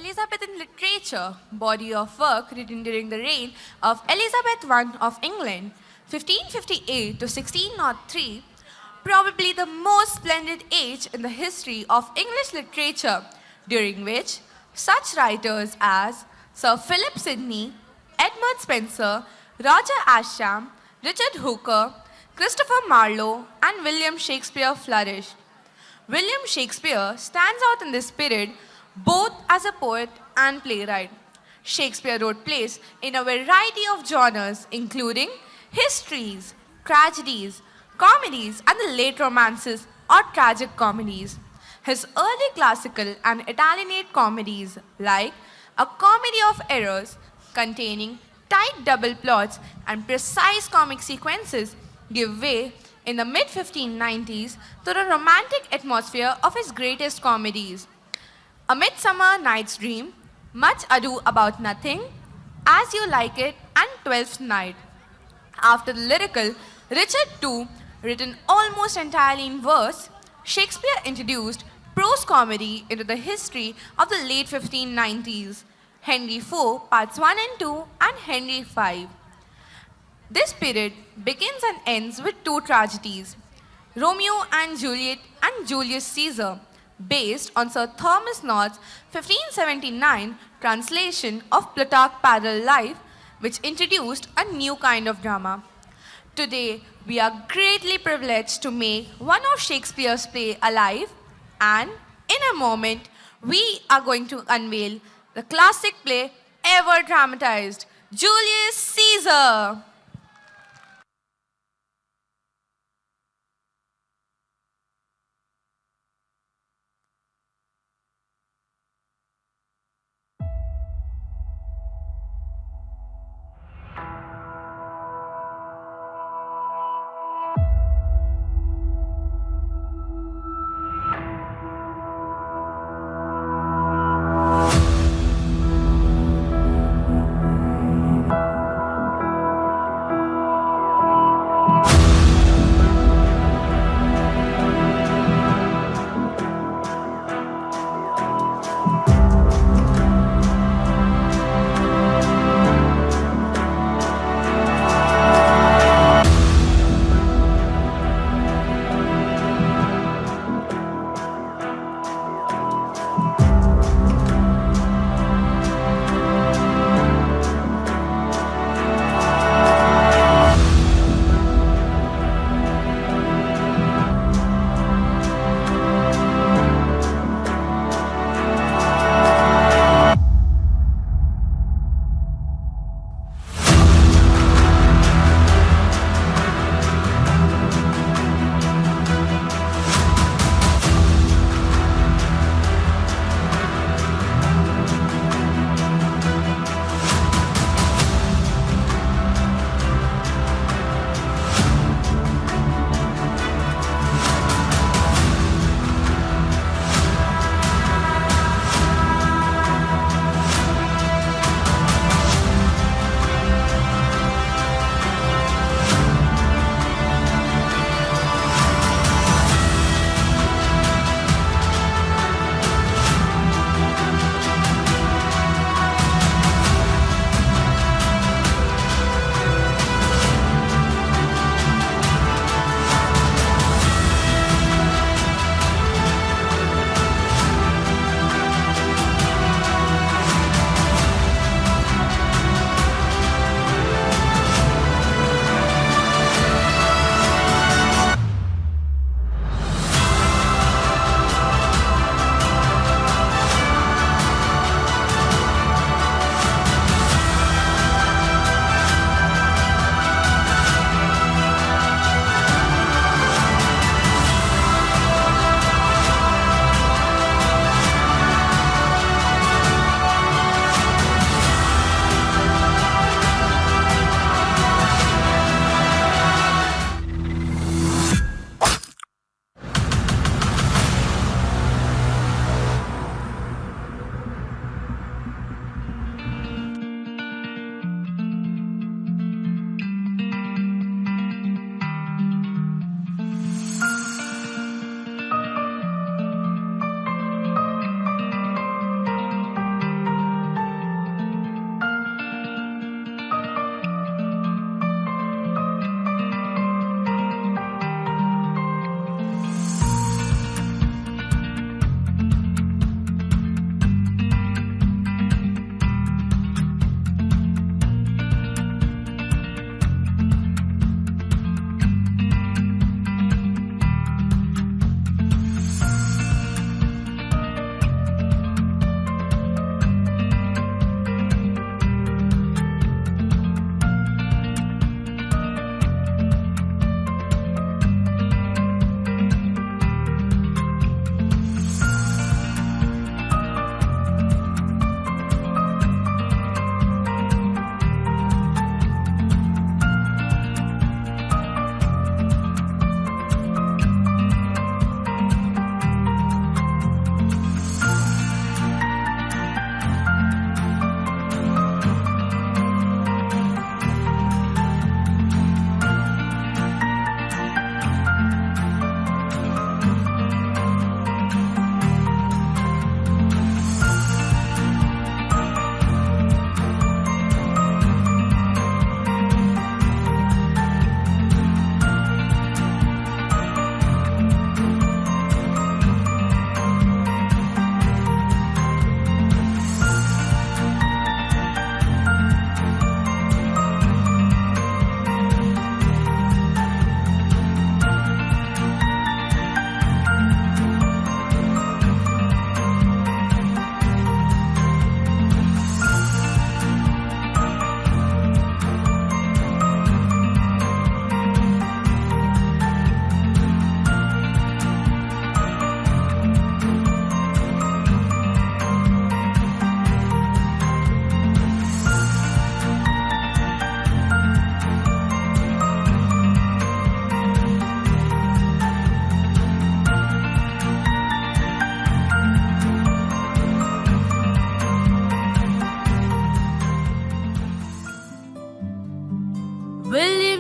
Elizabethan Literature, body of work written during the reign of Elizabeth I of England, 1558 to 1603, probably the most splendid age in the history of English literature, during which such writers as Sir Philip Sidney, Edmund Spenser, Roger Ascham, Richard Hooker, Christopher Marlowe, and William Shakespeare flourished. William Shakespeare stands out in this period both as a poet and playwright. Shakespeare wrote plays in a variety of genres, including histories, tragedies, comedies, and the late romances or tragic comedies. His early classical and Italianate comedies, like A Comedy of Errors, containing tight double plots and precise comic sequences, give way in the mid 1590s to the romantic atmosphere of his greatest comedies. A Midsummer Night's Dream, Much Ado About Nothing, As You Like It, and Twelfth Night. After the lyrical Richard II, written almost entirely in verse, Shakespeare introduced prose comedy into the history of the late 1590s, Henry IV, Parts 1 and 2, and Henry V. This period begins and ends with two tragedies, Romeo and Juliet and Julius Caesar, based on Sir Thomas North's 1579 translation of Plutarch's Parallel Life, which introduced a new kind of drama. Today, we are greatly privileged to make one of Shakespeare's plays alive, and in a moment, we are going to unveil the classic play ever dramatized, Julius Caesar.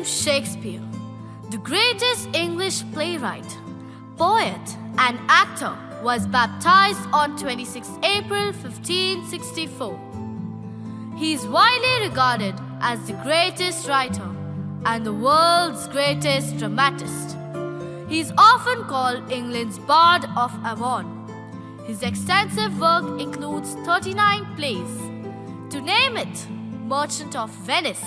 Shakespeare, the greatest English playwright, poet, and actor, was baptized on 26 April 1564. He is widely regarded as the greatest writer and the world's greatest dramatist. He is often called England's Bard of Avon. His extensive work includes 39 plays. To name it, Merchant of Venice,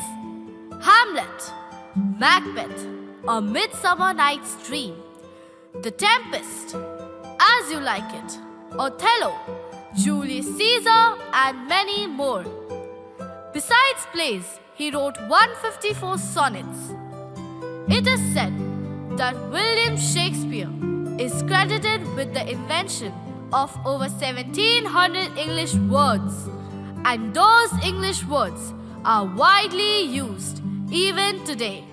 Hamlet, Macbeth, A Midsummer Night's Dream, The Tempest, As You Like It, Othello, Julius Caesar, and many more. Besides plays, he wrote 154 sonnets. It is said that William Shakespeare is credited with the invention of over 1700 English words, and those English words are widely used even today.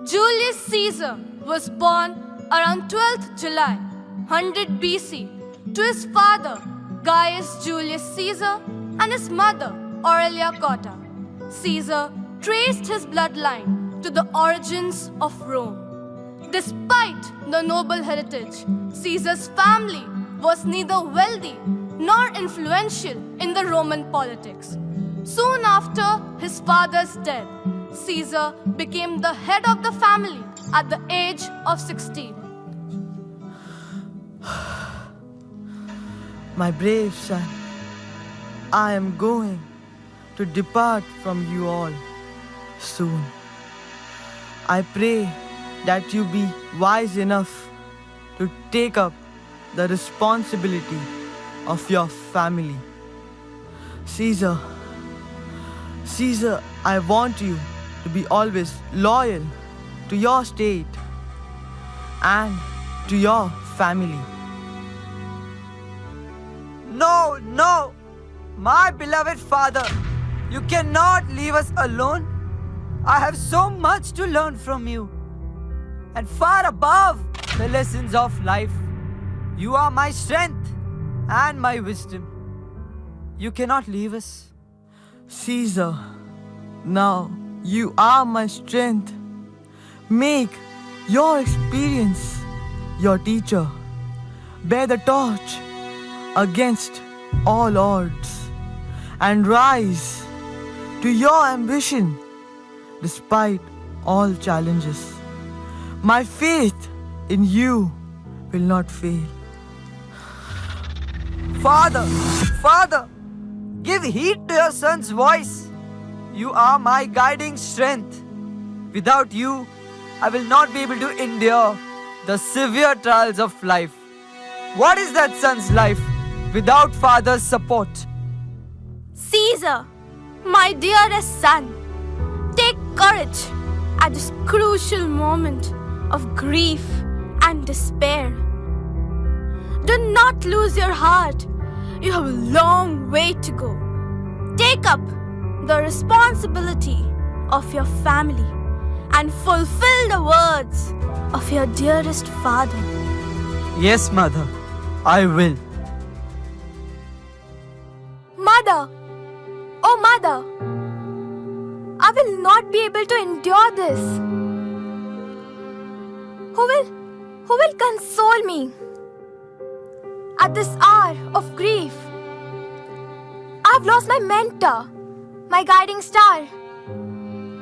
Julius Caesar was born around 12th July 100 BC to his father Gaius Julius Caesar and his mother Aurelia Cotta. Caesar traced his bloodline to the origins of Rome. Despite the noble heritage, Caesar's family was neither wealthy nor influential in the Roman politics. Soon after his father's death, Caesar became the head of the family at the age of 16. My brave son, I am going to depart from you all soon. I pray that you be wise enough to take up the responsibility of your family. Caesar, I want you to be always loyal to your state and to your family. No, my beloved father, you cannot leave us alone. I have so much to learn from you. And far above the lessons of life, you are my strength and my wisdom. You cannot leave us. Caesar, now you are my strength. Make your experience your teacher. Bear the torch against all odds and rise to your ambition despite all challenges. My faith in you will not fail. Father, give heed to your son's voice. You are my guiding strength. Without you, I will not be able to endure the severe trials of life. What is that son's life without father's support? Caesar, my dearest son, take courage at this crucial moment of grief and despair. Do not lose your heart. You have a long way to go. Take up the responsibility of your family and fulfill the words of your dearest father. Yes, mother, I will. Mother, oh mother, I will not be able to endure this. Who will console me at this hour of grief? I have lost my mentor, my guiding star.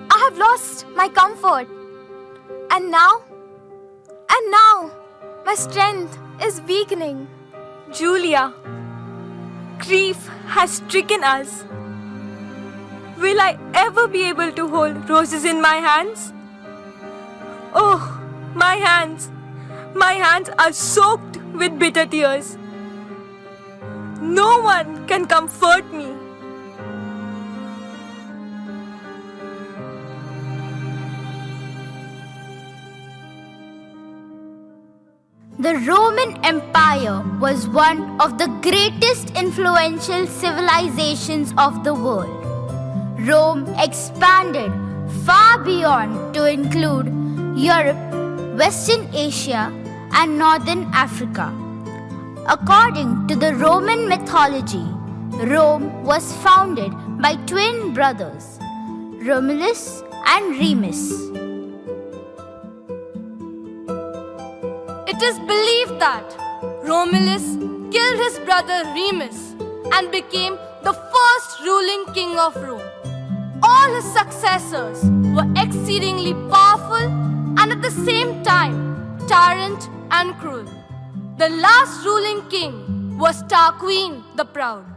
I have lost my comfort. And now, my strength is weakening. Julia, grief has stricken us. Will I ever be able to hold roses in my hands? Oh, my hands are soaked with bitter tears. No one can comfort me. The Roman Empire was one of the greatest influential civilizations of the world. Rome expanded far beyond to include Europe, Western Asia, and Northern Africa. According to the Roman mythology, Rome was founded by twin brothers, Romulus and Remus. It is believed that Romulus killed his brother Remus and became the first ruling king of Rome. All his successors were exceedingly powerful and at the same time tyrant and cruel. The last ruling king was Tarquin the Proud.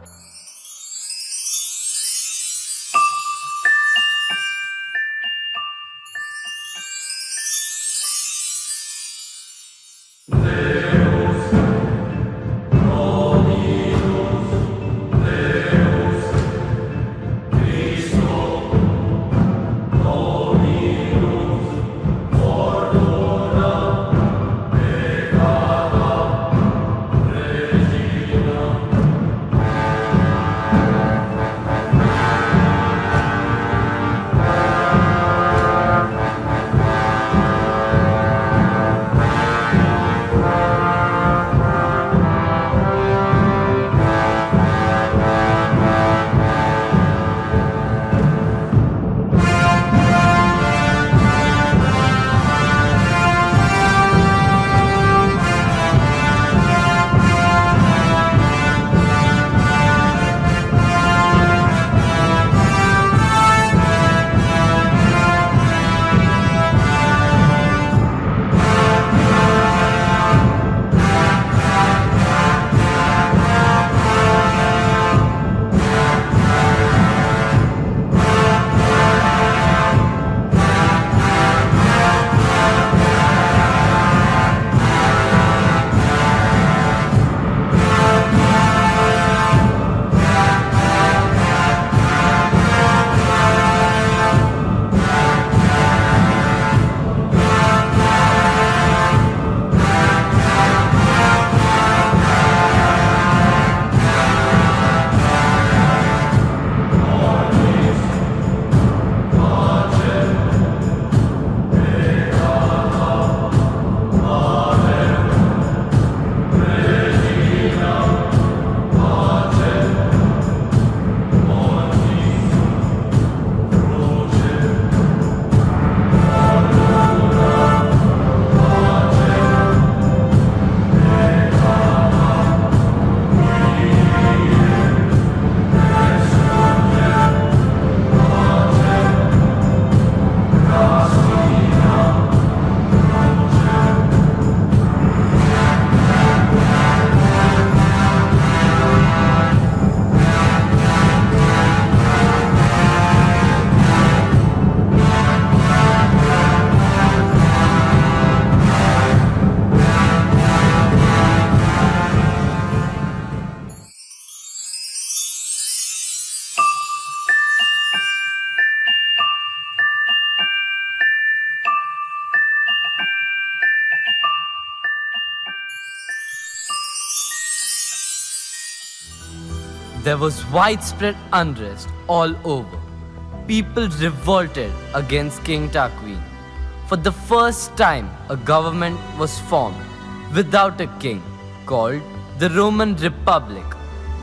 There was widespread unrest all over. People revolted against King Tarquin. For the first time, a government was formed without a king, called the Roman Republic,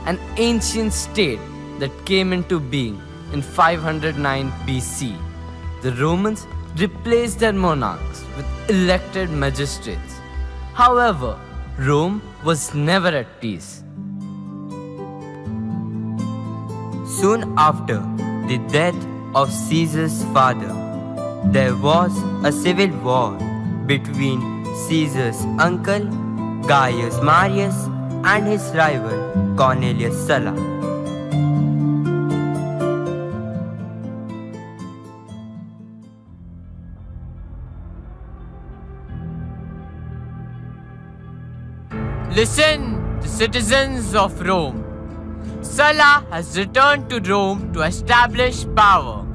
an ancient state that came into being in 509 BC. The Romans replaced their monarchs with elected magistrates. However, Rome was never at peace. Soon after the death of Caesar's father, there was a civil war between Caesar's uncle Gaius Marius and his rival Cornelius Sulla. Listen, the citizens of Rome. Sulla has returned to Rome to establish power.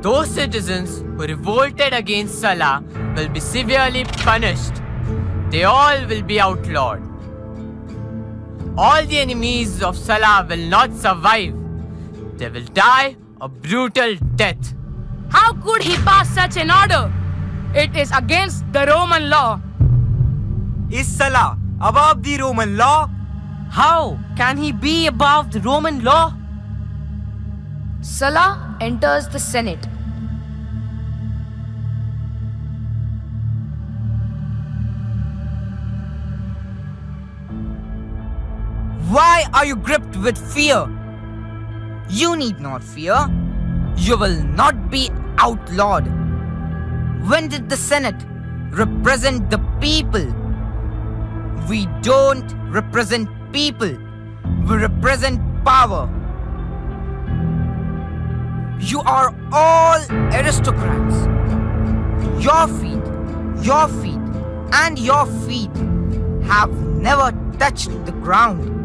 Those citizens who revolted against Sulla will be severely punished. They all will be outlawed. All the enemies of Sulla will not survive. They will die a brutal death. How could he pass such an order? It is against the Roman law. Is Sulla above the Roman law? How can he be above the Roman law? Sulla enters the Senate. Why are you gripped with fear? You need not fear. You will not be outlawed. When did the Senate represent the people? We don't represent people. We represent power. You are all aristocrats. Your feet, and your feet have never touched the ground.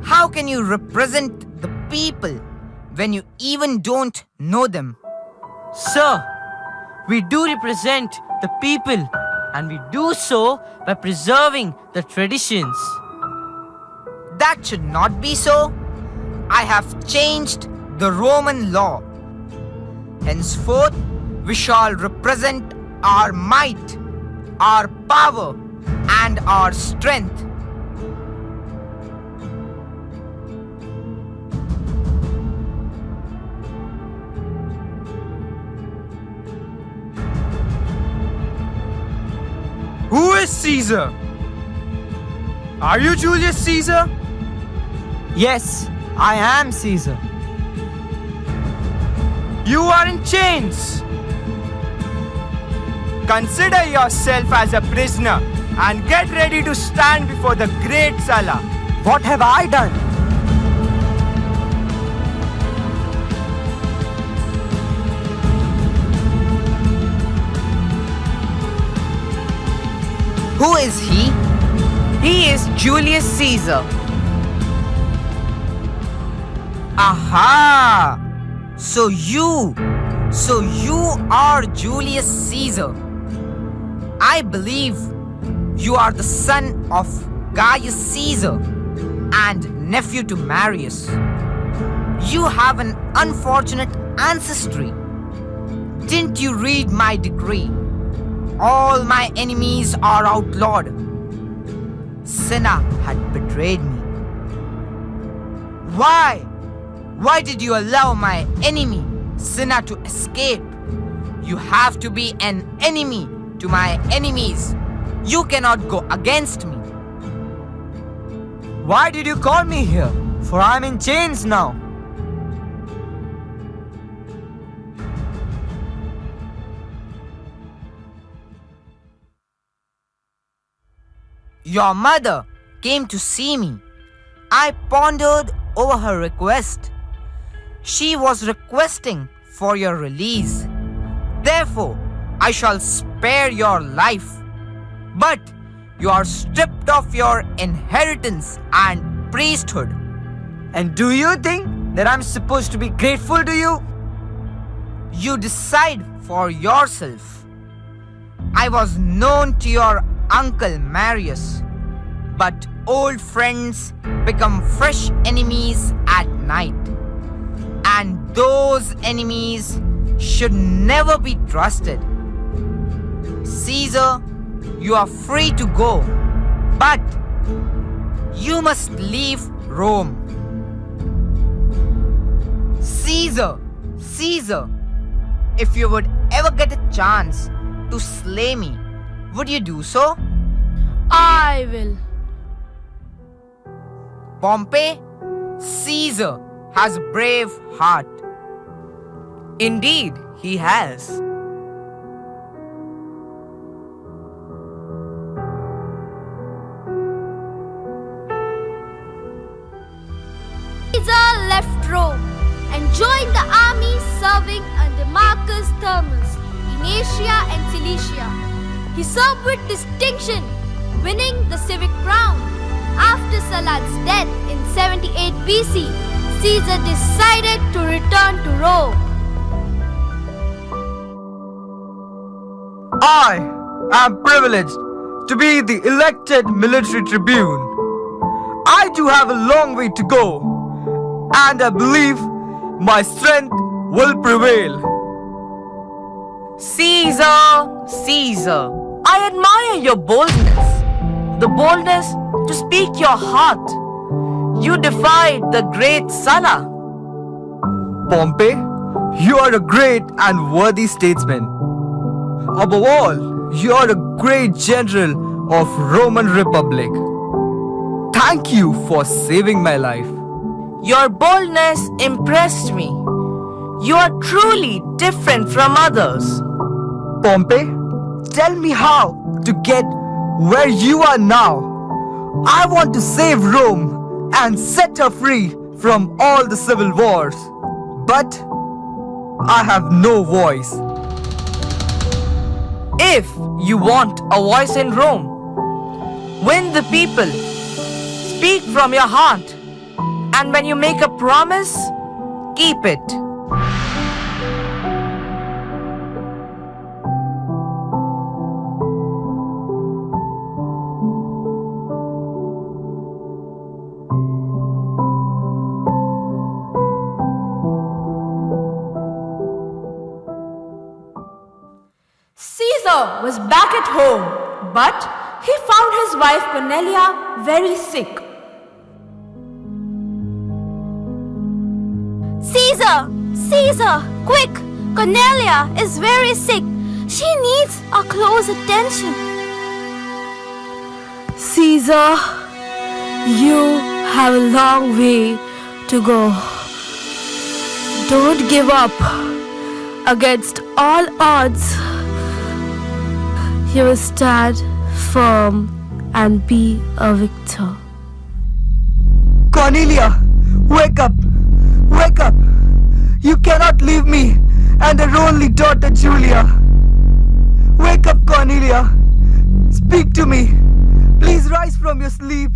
How can you represent the people when you even don't know them? Sir, we do represent the people, and we do so by preserving the traditions. That should not be so. I have changed the Roman law. Henceforth, we shall represent our might, our power, and our strength. Who is Caesar? Are you Julius Caesar? Yes, I am Caesar. You are in chains. Consider yourself as a prisoner and get ready to stand before the great Sulla. What have I done? Who is he? He is Julius Caesar. Aha! So you are Julius Caesar. I believe you are the son of Gaius Caesar and nephew to Marius. You have an unfortunate ancestry. Didn't you read my decree? All my enemies are outlawed. Cinna had betrayed me. Why? Why did you allow my enemy, Cinna, to escape? You have to be an enemy to my enemies. You cannot go against me. Why did you call me here? For I'm in chains now. Your mother came to see me. I pondered over her request. She was requesting for your release. Therefore, I shall spare your life. But you are stripped of your inheritance and priesthood. And do you think that I'm supposed to be grateful to you? You decide for yourself. I was known to your uncle Marius, but old friends become fresh enemies at night. And those enemies should never be trusted. Caesar, you are free to go, but you must leave Rome. Caesar, if you would ever get a chance to slay me, would you do so? I will. Pompey, Caesar has a brave heart. Indeed, he has. Caesar left Rome and joined the army serving under Marcus Thermus in Asia and Cilicia. He served with distinction, winning the civic crown. After Sulla's death in 78 BC, Caesar decided to return to Rome. I am privileged to be the elected military tribune. I do have a long way to go, and I believe my strength will prevail. Caesar, I admire your boldness. The boldness to speak your heart. You defied the great Sulla. Pompey, you are a great and worthy statesman. Above all, you are a great general of Roman Republic. Thank you for saving my life. Your boldness impressed me. You are truly different from others. Pompey, tell me how to get where you are now. I want to save Rome and set her free from all the civil wars. But I have no voice. If you want a voice in Rome, win the people. Speak from your heart. And when you make a promise, keep it. Caesar was back at home, but he found his wife Cornelia very sick. Caesar, quick! Cornelia is very sick. She needs our close attention. Caesar, you have a long way to go. Don't give up. Against all odds, you will stand firm and be a victor. Cornelia, wake up! Wake up! You cannot leave me and her only daughter Julia. Wake up, Cornelia. Speak to me. Please rise from your sleep.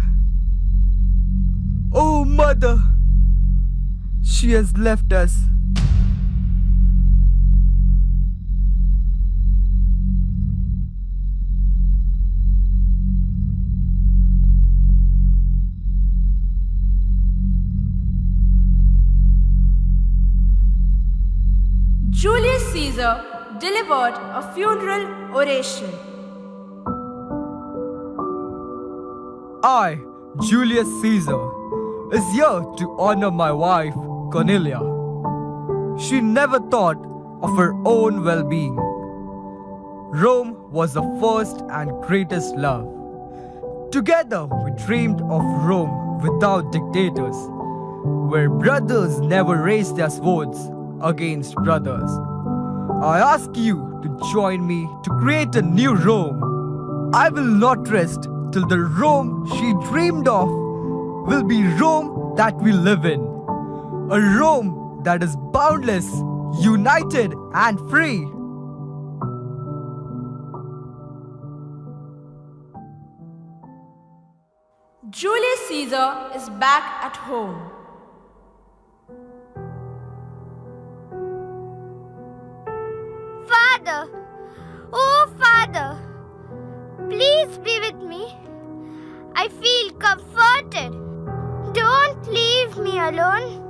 Oh, mother. She has left us. Julius Caesar delivered a funeral oration. I, Julius Caesar, is here to honor my wife, Cornelia. She never thought of her own well-being. Rome was the first and greatest love. Together we dreamed of Rome without dictators, where brothers never raised their swords against brothers. I ask you to join me to create a new Rome. I will not rest till the Rome she dreamed of will be Rome that we live in. A Rome that is boundless, united and free. Julius Caesar is back at home. Father, oh Father, please be with me. I feel comforted. Don't leave me alone.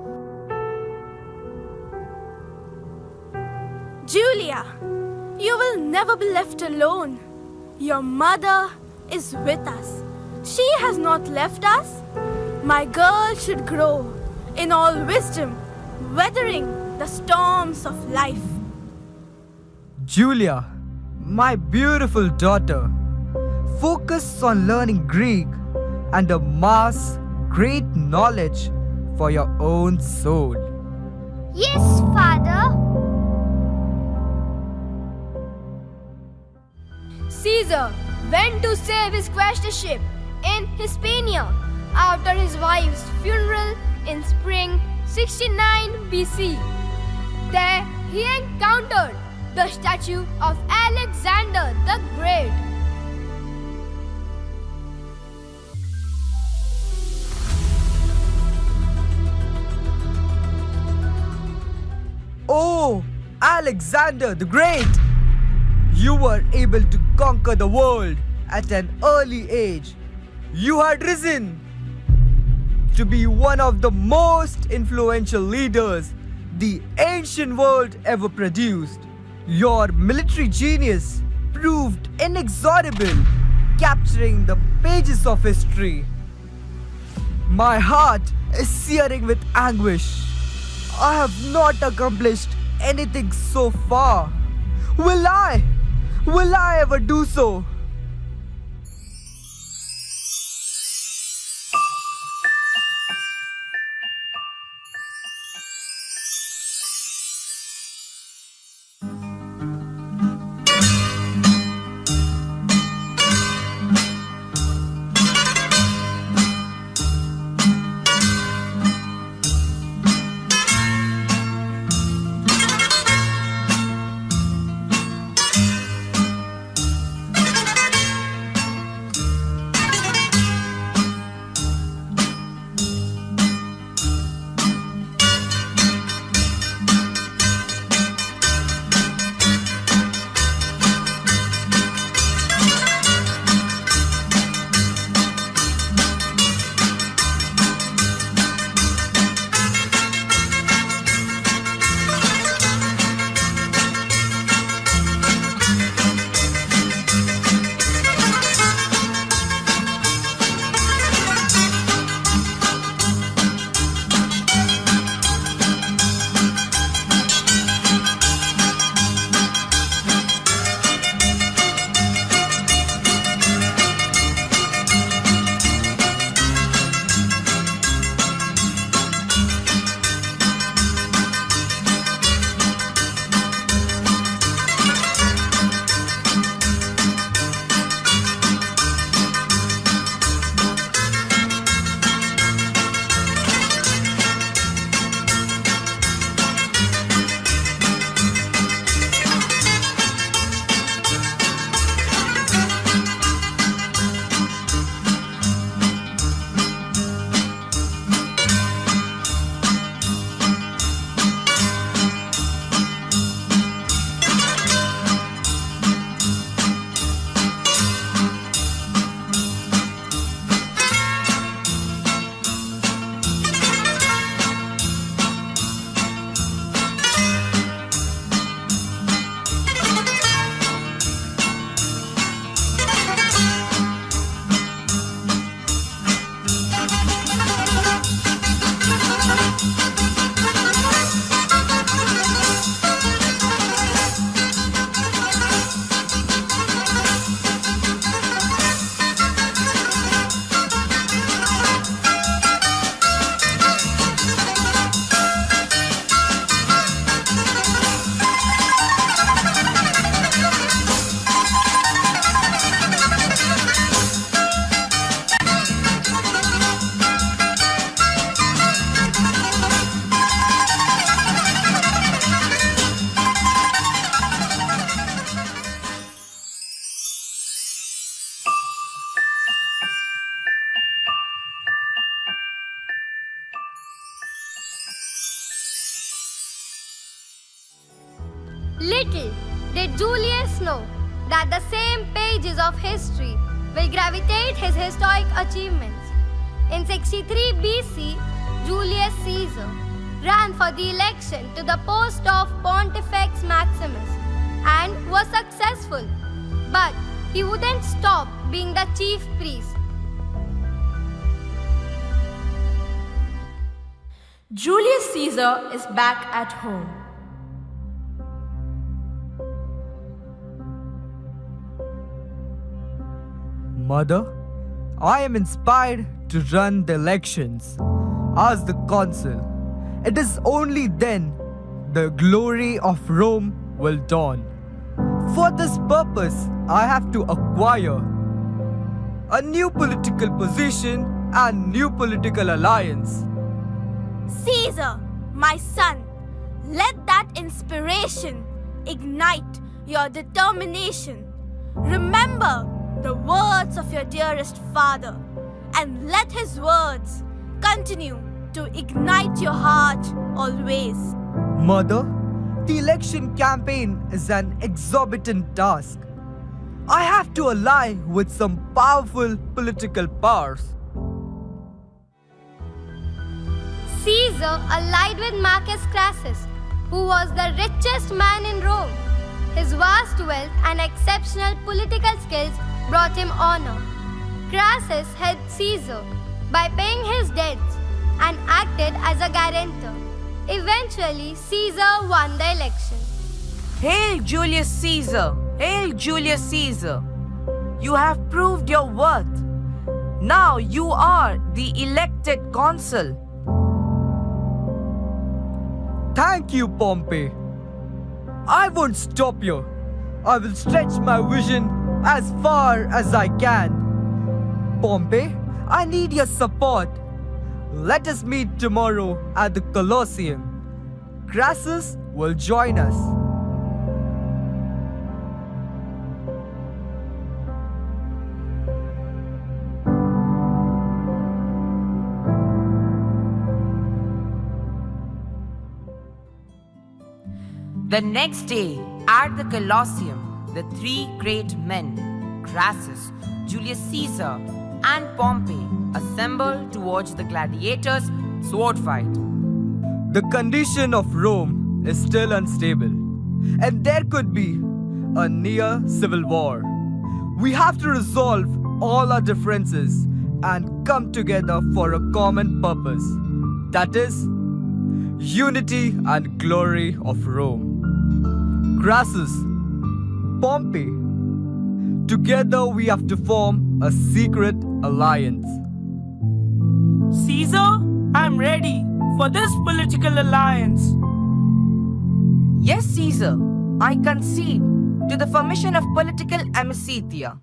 Julia, you will never be left alone. Your mother is with us. She has not left us. My girl should grow in all wisdom, weathering the storms of life. Julia, my beautiful daughter, focus on learning Greek and amass great knowledge for your own soul. Yes, Father. Caesar went to save his quaestorship in Hispania after his wife's funeral in spring 69 BC. There he encountered the statue of Alexander the Great. Oh, Alexander the Great! You were able to conquer the world at an early age. You had risen to be one of the most influential leaders the ancient world ever produced. Your military genius proved inexorable, capturing the pages of history. My heart is searing with anguish. I have not accomplished anything so far. Will I? Will I ever do so? Little did Julius know that the same pages of history will gravitate his historic achievements. In 63 BC, Julius Caesar ran for the election to the post of Pontifex Maximus and was successful. But he wouldn't stop being the chief priest. Julius Caesar is back at home. Mother, I am inspired to run the elections as the consul. It is only then the glory of Rome will dawn. For this purpose, I have to acquire a new political position and new political alliance. Caesar, my son, let that inspiration ignite your determination. Remember the words of your dearest father, and let his words continue to ignite your heart always. Mother, the election campaign is an exorbitant task. I have to ally with some powerful political powers. Caesar allied with Marcus Crassus, who was the richest man in Rome. His vast wealth and exceptional political skills brought him honor. Crassus helped Caesar by paying his debts and acted as a guarantor. Eventually, Caesar won the election. Hail Julius Caesar! Hail Julius Caesar! You have proved your worth. Now you are the elected consul. Thank you, Pompey. I won't stop you. I will stretch my vision as far as I can. Pompey, I need your support. Let us meet tomorrow at the Colosseum. Crassus will join us. The next day, at the Colosseum, the three great men, Crassus, Julius Caesar, and Pompey, assembled to watch the gladiators' sword fight. The condition of Rome is still unstable, and there could be a near civil war. We have to resolve all our differences and come together for a common purpose. That is, unity and glory of Rome. Crassus, Pompey, together we have to form a secret alliance. Caesar, I'm ready for this political alliance. Yes, Caesar, I concede to the formation of political amicitia.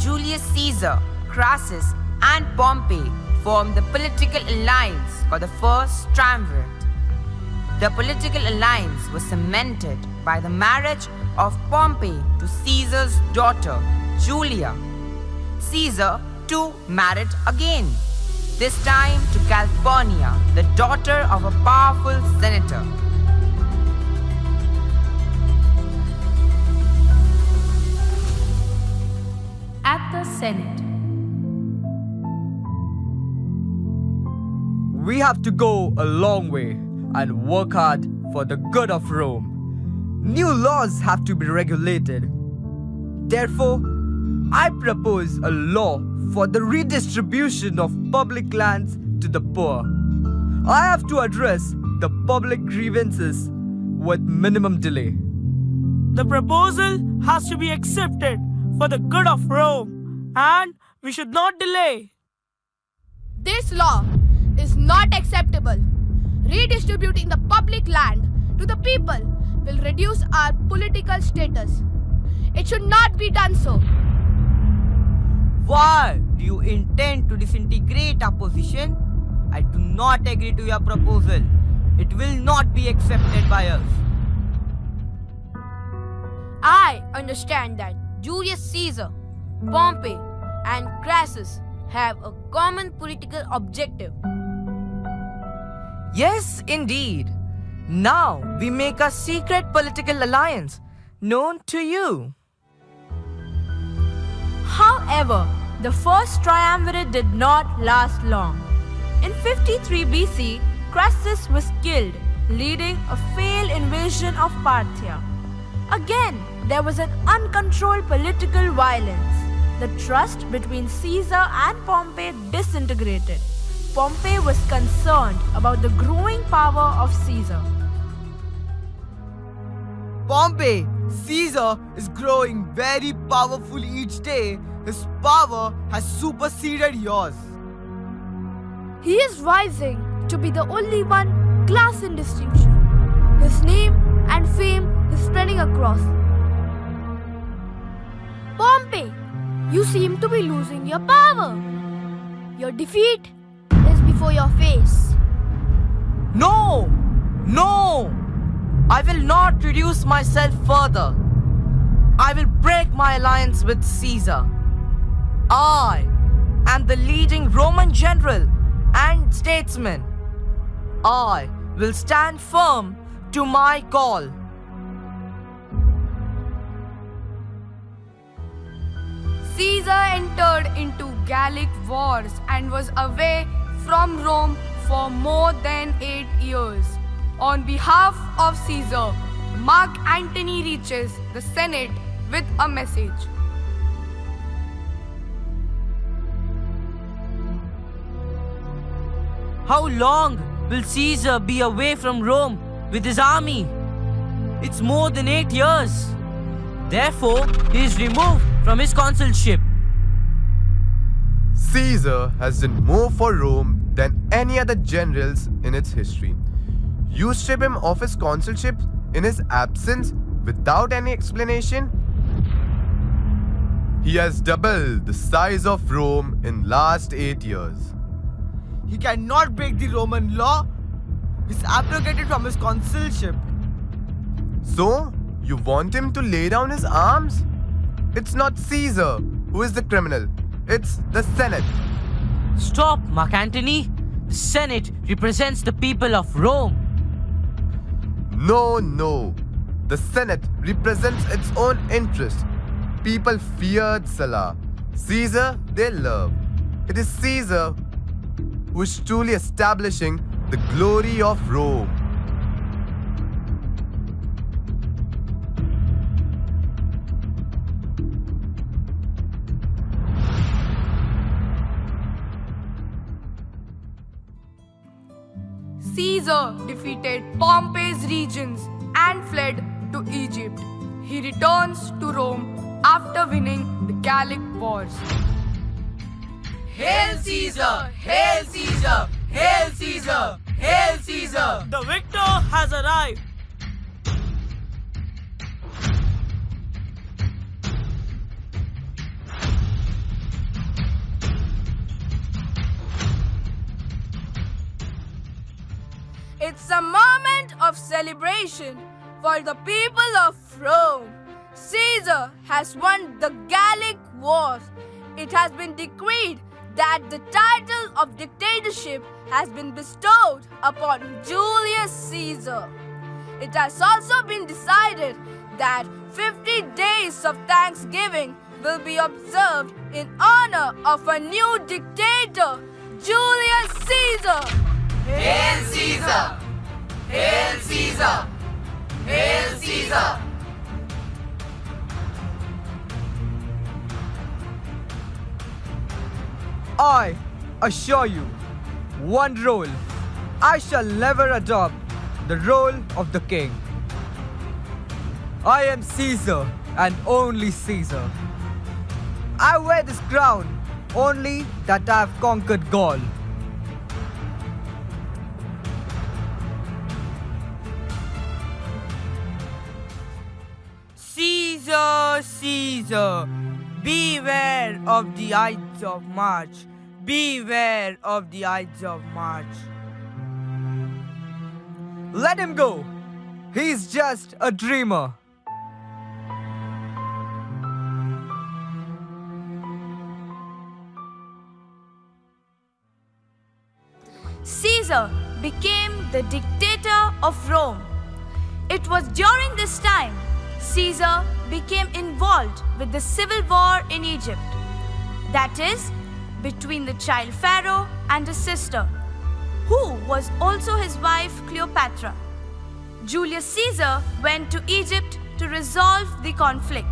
Julius Caesar, Crassus, and Pompey formed the political alliance called the First Triumvirate. The political alliance was cemented by the marriage of Pompey to Caesar's daughter, Julia. Caesar too married again, this time to Calpurnia, the daughter of a powerful senator. At the Senate. We have to go a long way and work hard for the good of Rome. New laws have to be regulated. Therefore, I propose a law for the redistribution of public lands to the poor. I have to address the public grievances with minimum delay. The proposal has to be accepted for the good of Rome, and we should not delay. This law is not acceptable. Redistributing the public land to the people will reduce our political status. It should not be done so. Why do you intend to disintegrate our position? I do not agree to your proposal. It will not be accepted by us. I understand that Julius Caesar, Pompey, and Crassus have a common political objective. Yes, indeed. Now we make a secret political alliance known to you. However, the First Triumvirate did not last long. In 53 BC, Crassus was killed, leading a failed invasion of Parthia. Again, there was an uncontrolled political violence. The trust between Caesar and Pompey disintegrated. Pompey was concerned about the growing power of Caesar. Pompey, Caesar is growing very powerful each day. His power has superseded yours. He is rising to be the only one class in distinction. His name and fame is spreading across. Pompey, you seem to be losing your power. Your defeat is before your face. No! No! I will not reduce myself further. I will break my alliance with Caesar. I am the leading Roman general and statesman. I will stand firm to my call. Caesar entered into Gallic Wars and was away from Rome for more than 8 years. On behalf of Caesar, Mark Antony reaches the Senate with a message. How long will Caesar be away from Rome with his army? It's more than 8 years. Therefore, he is removed from his consulship. Caesar has done more for Rome than any other generals in its history. You strip him of his consulship in his absence without any explanation? He has doubled the size of Rome in last 8 years. He cannot break the Roman law. He's abrogated from his consulship. So, you want him to lay down his arms? It's not Caesar who is the criminal. It's the Senate. Stop, Mark Antony. The Senate represents the people of Rome. No, no. The Senate represents its own interest. People feared Sulla. Caesar, they love. It is Caesar who is truly establishing the glory of Rome. Caesar defeated Pompey's regions and fled to Egypt. He returns to Rome after winning the Gallic Wars. Hail Caesar! Hail Caesar! Hail Caesar! Hail Caesar! The victor has arrived. some moment of celebration for the people of Rome. Caesar has won the Gallic Wars. It has been decreed that the title of dictatorship has been bestowed upon Julius Caesar. It has also been decided that 50 days of Thanksgiving will be observed in honor of a new dictator, Julius Caesar. Hail Caesar! Hail Caesar! Hail Caesar! I assure you, one role I shall never adopt, the role of the king. I am Caesar and only Caesar. I wear this crown only that I have conquered Gaul. Caesar, Caesar, beware of the Ides of March. Beware of the Ides of March. Let him go. He's just a dreamer. Caesar became the dictator of Rome. It was during this time Caesar became involved with the civil war in Egypt. That is, between the child Pharaoh and his sister, who was also his wife Cleopatra. Julius Caesar went to Egypt to resolve the conflict.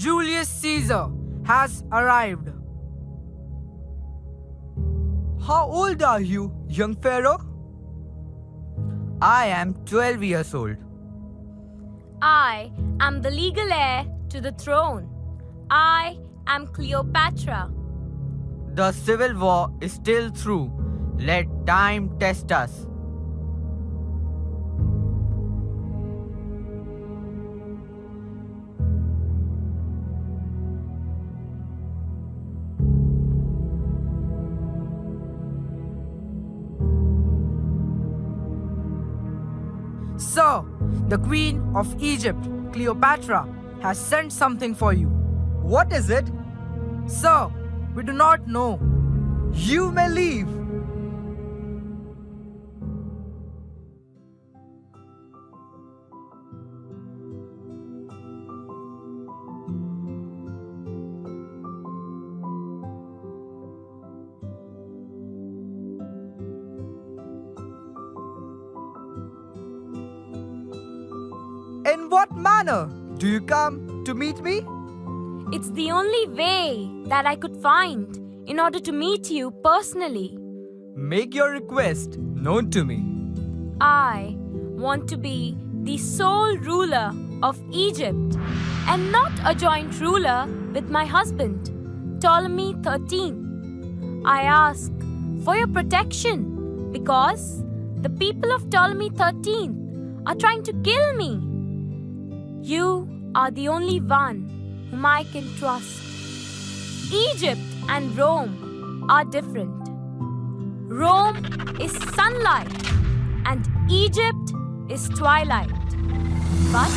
Julius Caesar has arrived. How old are you, young pharaoh? I am 12 years old. I am the legal heir to the throne. I am Cleopatra. The civil war is still through. Let time test us. Sir, the Queen of Egypt, Cleopatra, has sent something for you. What is it? Sir, we do not know. You may leave. In what manner do you come to meet me? It's the only way that I could find in order to meet you personally. Make your request known to me. I want to be the sole ruler of Egypt and not a joint ruler with my husband, Ptolemy XIII. I ask for your protection because the people of Ptolemy XIII are trying to kill me. You are the only one whom I can trust. Egypt and Rome are different. Rome is sunlight and Egypt is twilight. But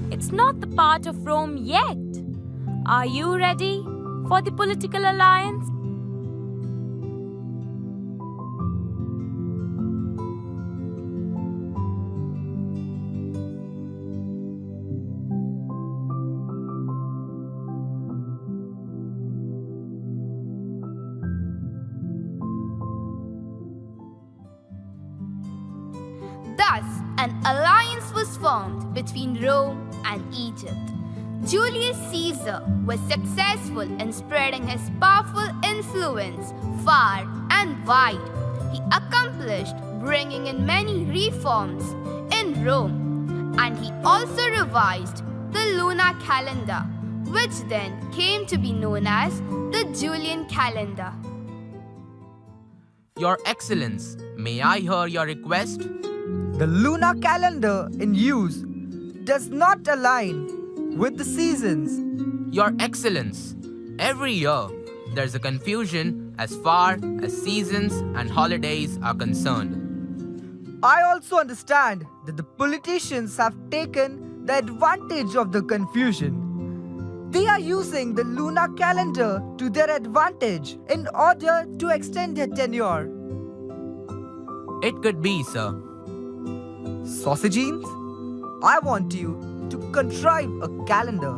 it's not the part of Rome yet. Are you ready for the political alliance? Thus, an alliance was formed between Rome and Egypt. Julius Caesar was successful in spreading his powerful influence far and wide. He accomplished bringing in many reforms in Rome, and he also revised the lunar calendar, which then came to be known as the Julian calendar. Your Excellence, may I hear your request? The lunar calendar in use does not align with the seasons. Your Excellence, every year there's a confusion as far as seasons and holidays are concerned. I also understand that the politicians have taken the advantage of the confusion. They are using the lunar calendar to their advantage in order to extend their tenure. It could be, sir. Sausagenes, I want you to contrive a calendar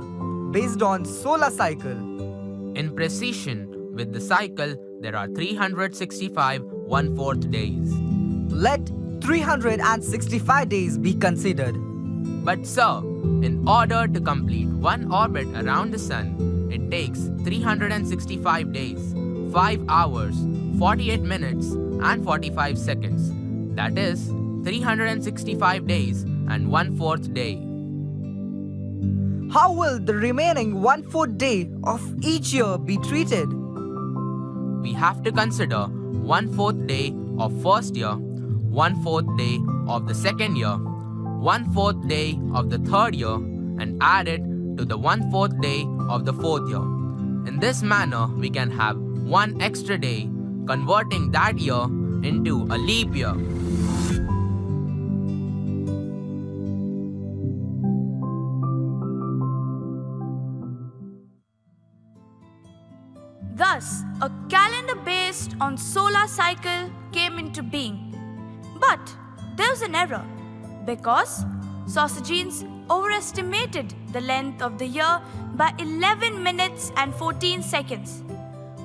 based on solar cycle. In precision, with the cycle, there are 365 1/4 days. Let 365 days be considered. But sir, in order to complete one orbit around the sun, it takes 365 days, 5 hours, 48 minutes and 45 seconds. That is 365 days and 1/4 day. How will the remaining 1/4 day of each year be treated? We have to consider 1/4 day of first year, 1/4 day of the second year, 1/4 day of the third year, and add it to the 1/4 day of the fourth year. In this manner, we can have one extra day, converting that year into a leap year. Thus, a calendar based on solar cycle came into being. But there was an error because Sausagenes overestimated the length of the year by 11 minutes and 14 seconds.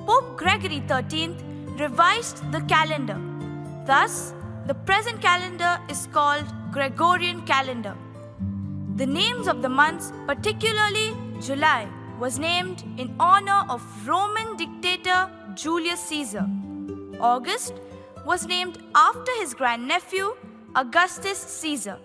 Pope Gregory XIII revised the calendar. Thus, the present calendar is called Gregorian calendar. The names of the months, particularly July, was named in honor of Roman dictator Julius Caesar. August was named after his grandnephew Augustus Caesar.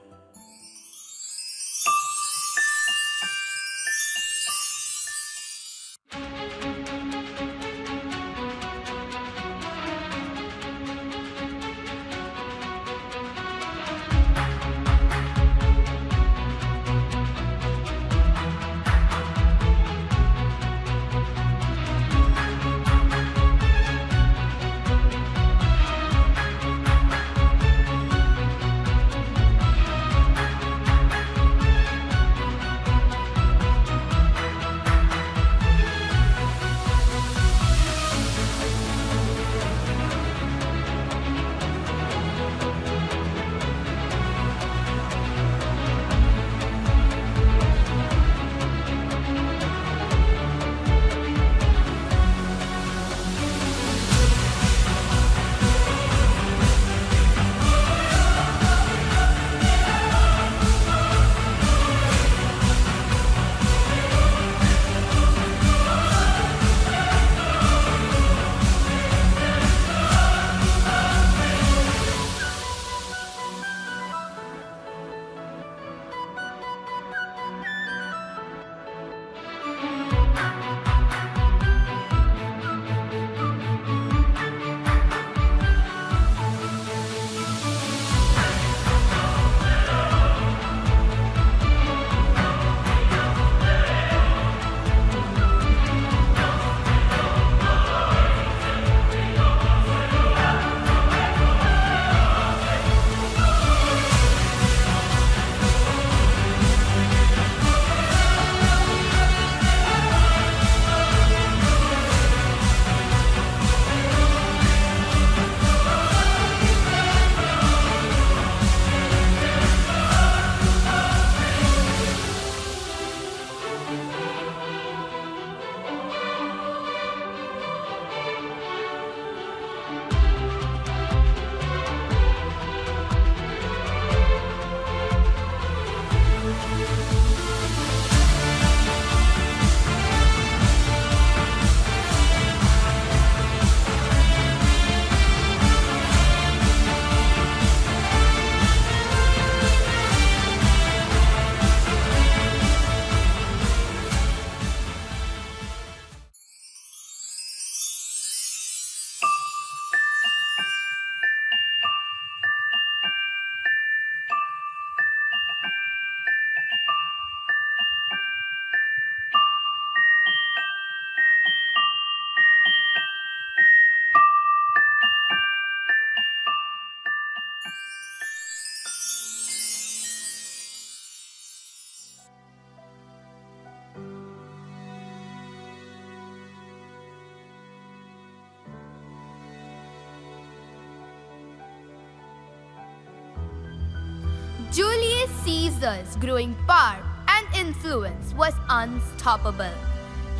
Julius Caesar's growing power and influence was unstoppable.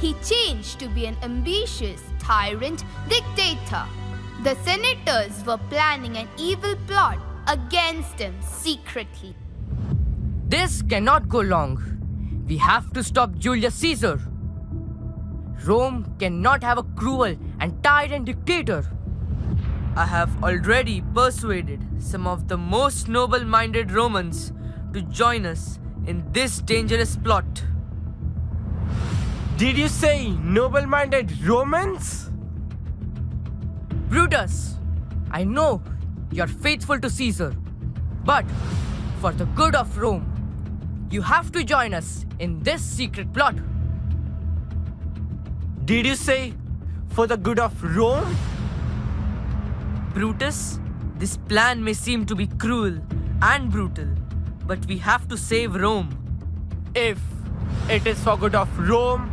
He changed to be an ambitious tyrant dictator. The senators were planning an evil plot against him secretly. This cannot go long. We have to stop Julius Caesar. Rome cannot have a cruel and tyrant dictator. I have already persuaded some of the most noble-minded Romans to join us in this dangerous plot. Did you say noble-minded Romans? Brutus, I know you're faithful to Caesar, but for the good of Rome, you have to join us in this secret plot. Did you say for the good of Rome? Brutus, this plan may seem to be cruel and brutal, but we have to save Rome. If it is for good of Rome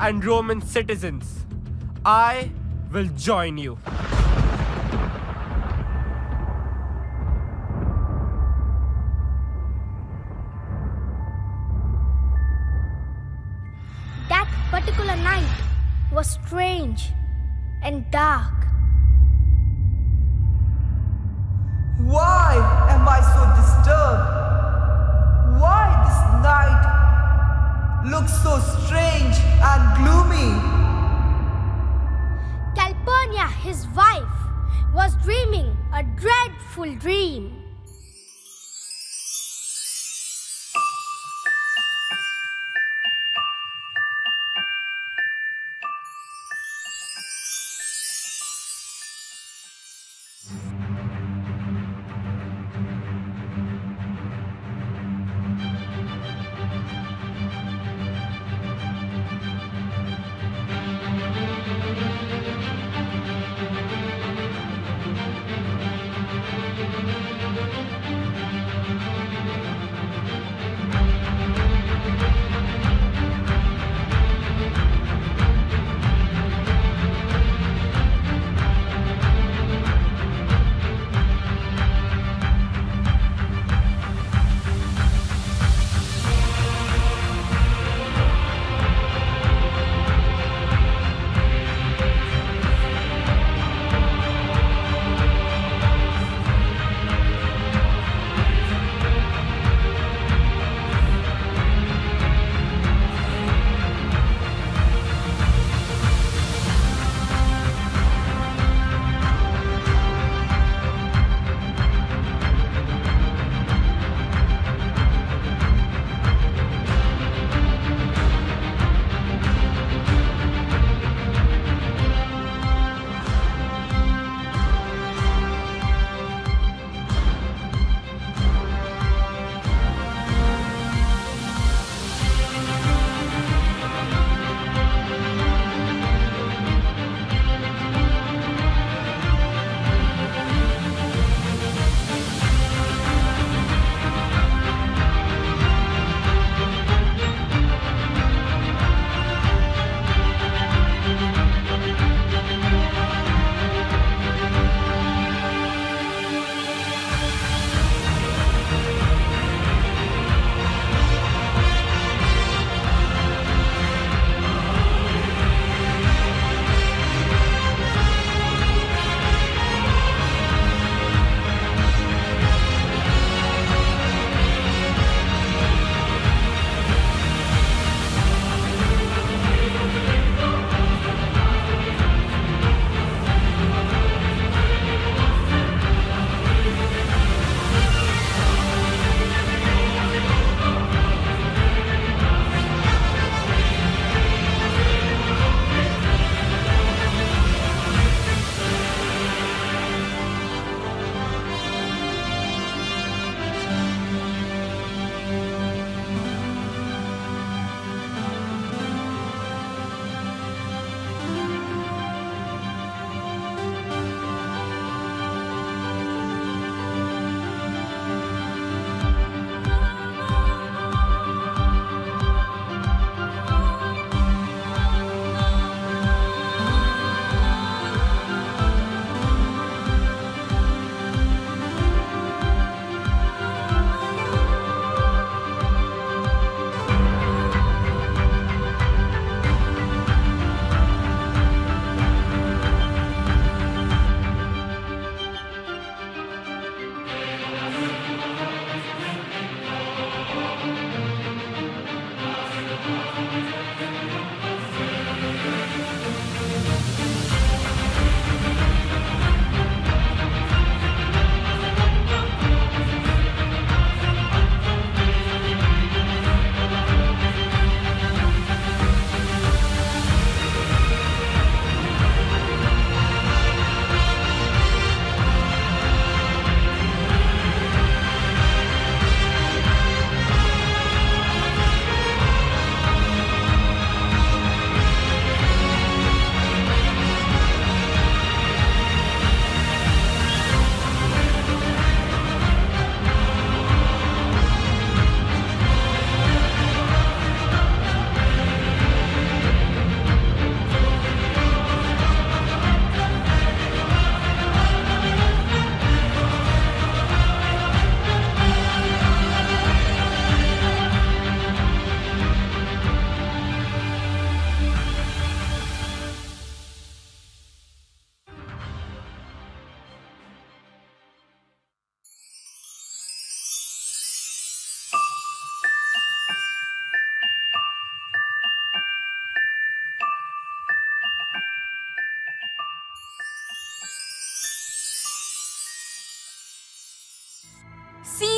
and Roman citizens, I will join you. That particular night was strange and dark. Why am I so disturbed? Why this night looks so strange and gloomy. Calpurnia, his wife, was dreaming a dreadful dream.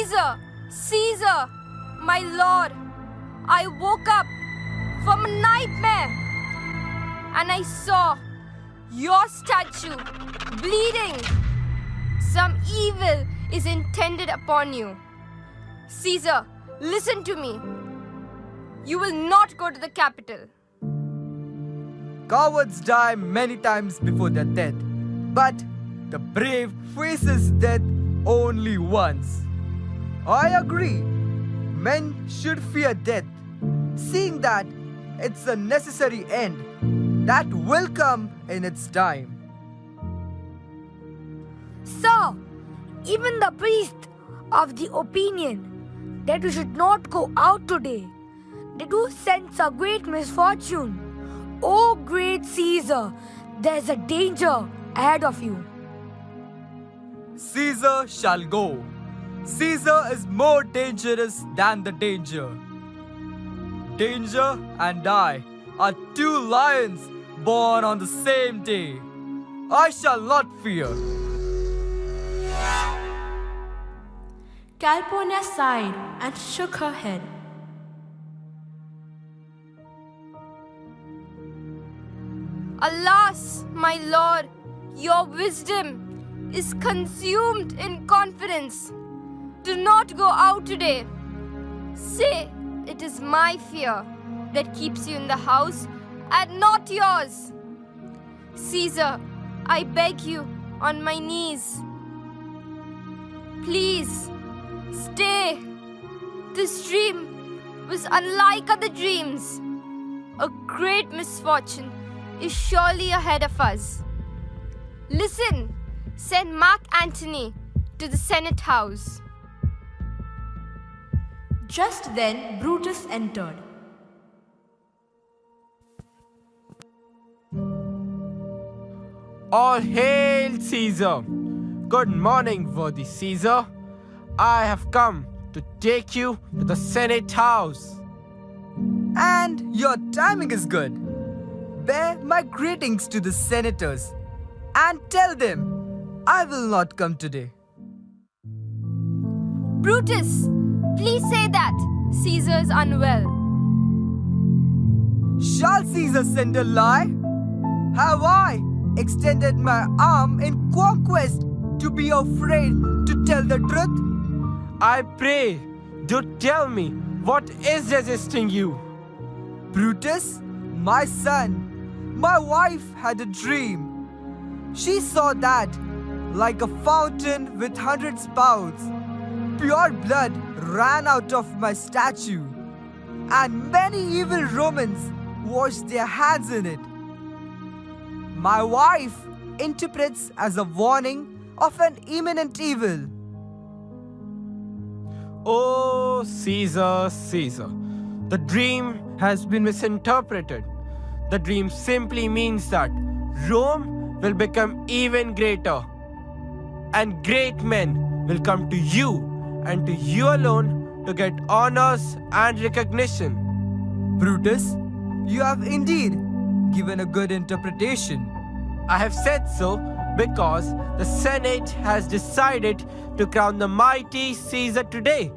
Caesar! Caesar! My lord! I woke up from a nightmare and I saw your statue bleeding. Some evil is intended upon you. Caesar, listen to me. You will not go to the capital. Cowards die many times before their death, but the brave faces death only once. I agree. Men should fear death, seeing that it's a necessary end that will come in its time. Sir, even the priest of the opinion that you should not go out today, they do sense a great misfortune. O great Caesar, there's a danger ahead of you. Caesar shall go. Caesar is more dangerous than the danger. Danger and I are two lions born on the same day. I shall not fear. Calpurnia sighed and shook her head. Alas, my lord, your wisdom is consumed in confidence. Do not go out today. Say it is my fear that keeps you in the house and not yours. Caesar, I beg you on my knees. Please, stay. This dream was unlike other dreams. A great misfortune is surely ahead of us. Listen, send Mark Antony to the Senate House. Just then, Brutus entered. All hail Caesar! Good morning, worthy Caesar. I have come to take you to the Senate House. And your timing is good. Bear my greetings to the senators and tell them I will not come today. Brutus, please say that Caesar is unwell. Shall Caesar send a lie? Have I extended my arm in conquest to be afraid to tell the truth? I pray, do tell me what is resisting you. Brutus, my son, my wife had a dream. She saw that, like a fountain with 100 spouts, pure blood ran out of my statue, and many evil Romans washed their hands in it. My wife interprets as a warning of an imminent evil. Oh, Caesar, Caesar, the dream has been misinterpreted. The dream simply means that Rome will become even greater, and great men will come to you and to you alone to get honors and recognition. Brutus, you have indeed given a good interpretation. I have said so because the Senate has decided to crown the mighty Caesar today.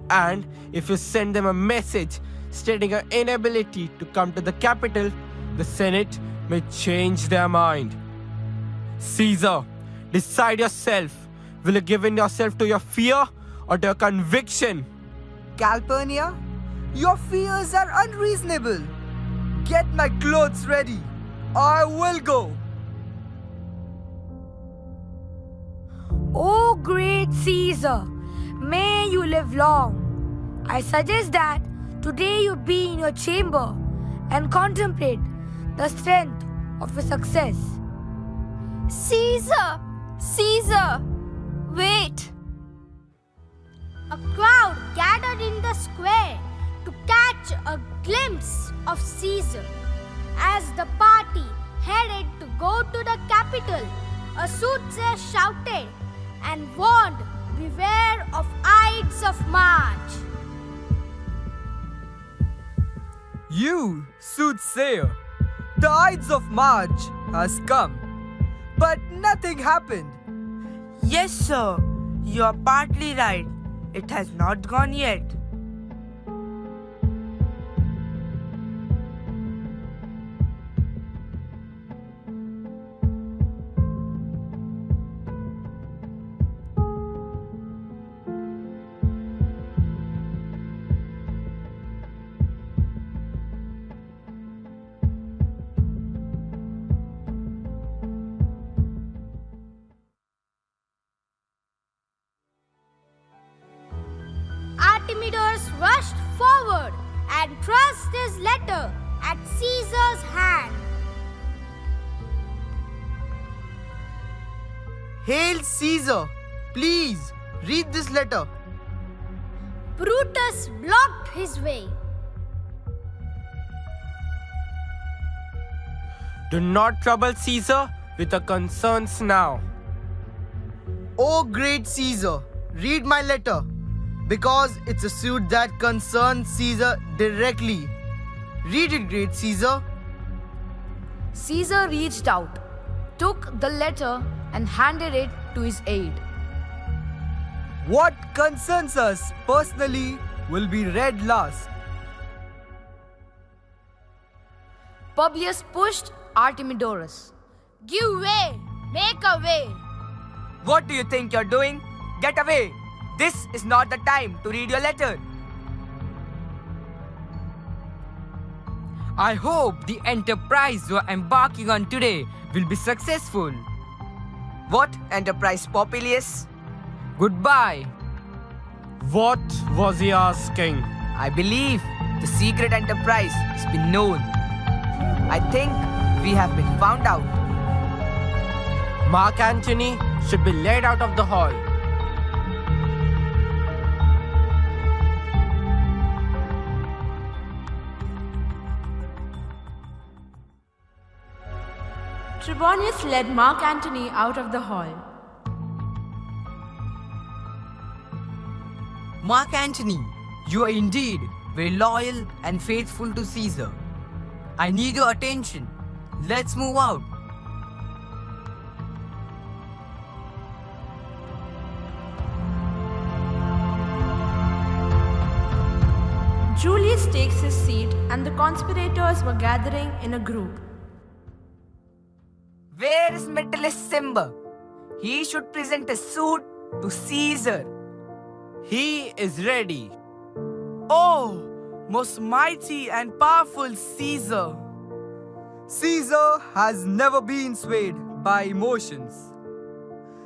And if you send them a message stating your inability to come to the capital, the Senate may change their mind. Caesar, decide yourself. Will you give in yourself to your fear or to your conviction? Calpurnia, your fears are unreasonable. Get my clothes ready. I will go. O great Caesar, may you live long. I suggest that today you be in your chamber and contemplate the strength of your success. Caesar! Caesar! Wait! A crowd gathered in the square to catch a glimpse of Caesar. As the party headed to go to the capital, a soothsayer shouted and warned, "Beware of Ides of March." You, soothsayer, the Ides of March has come, but nothing happened. Yes, sir. You are partly right. It has not gone yet. Artemidos rushed forward and thrust his letter at Caesar's hand. Hail Caesar! Please, read this letter. Brutus blocked his way. Do not trouble Caesar with the concerns now. O great Caesar, read my letter, because it's a suit that concerns Caesar directly. Read it, great Caesar. Caesar reached out, took the letter, and handed it to his aide. What concerns us personally will be read last. Publius pushed Artemidorus. Give way! Make a way! What do you think you're doing? Get away! This is not the time to read your letter. I hope the enterprise you're embarking on today will be successful. What enterprise, Popilius? Goodbye. What was he asking? I believe the secret enterprise has been known. I think we have been found out. Mark Antony should be led out of the hall. Trebonius led Mark Antony out of the hall. Mark Antony, you are indeed very loyal and faithful to Caesar. I need your attention. Let's move out. Julius takes his seat, and the conspirators were gathering in a group. Where is Metellus Cimber? He should present a suit to Caesar. He is ready. Oh, most mighty and powerful Caesar. Caesar has never been swayed by emotions.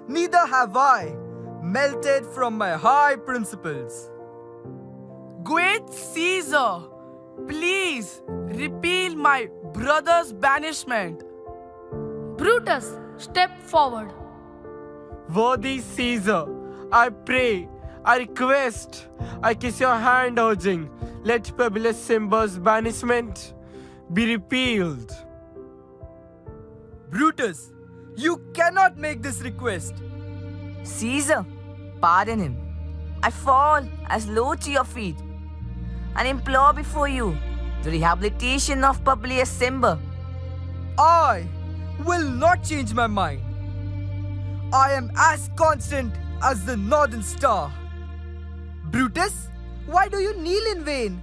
Neither have I melted from my high principles. Great Caesar, please repeal my brother's banishment. Brutus stepped forward. Worthy Caesar, I pray, I request, I kiss your hand urging, let Publius Cimber's banishment be repealed. Brutus, you cannot make this request. Caesar, pardon him. I fall as low to your feet and implore before you the rehabilitation of Publius Cimber. I will not change my mind. I am as constant as the northern star. Brutus, why do you kneel in vain?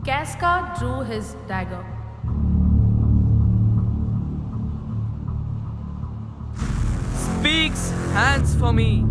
Casca drew his dagger. Speaks hands for me.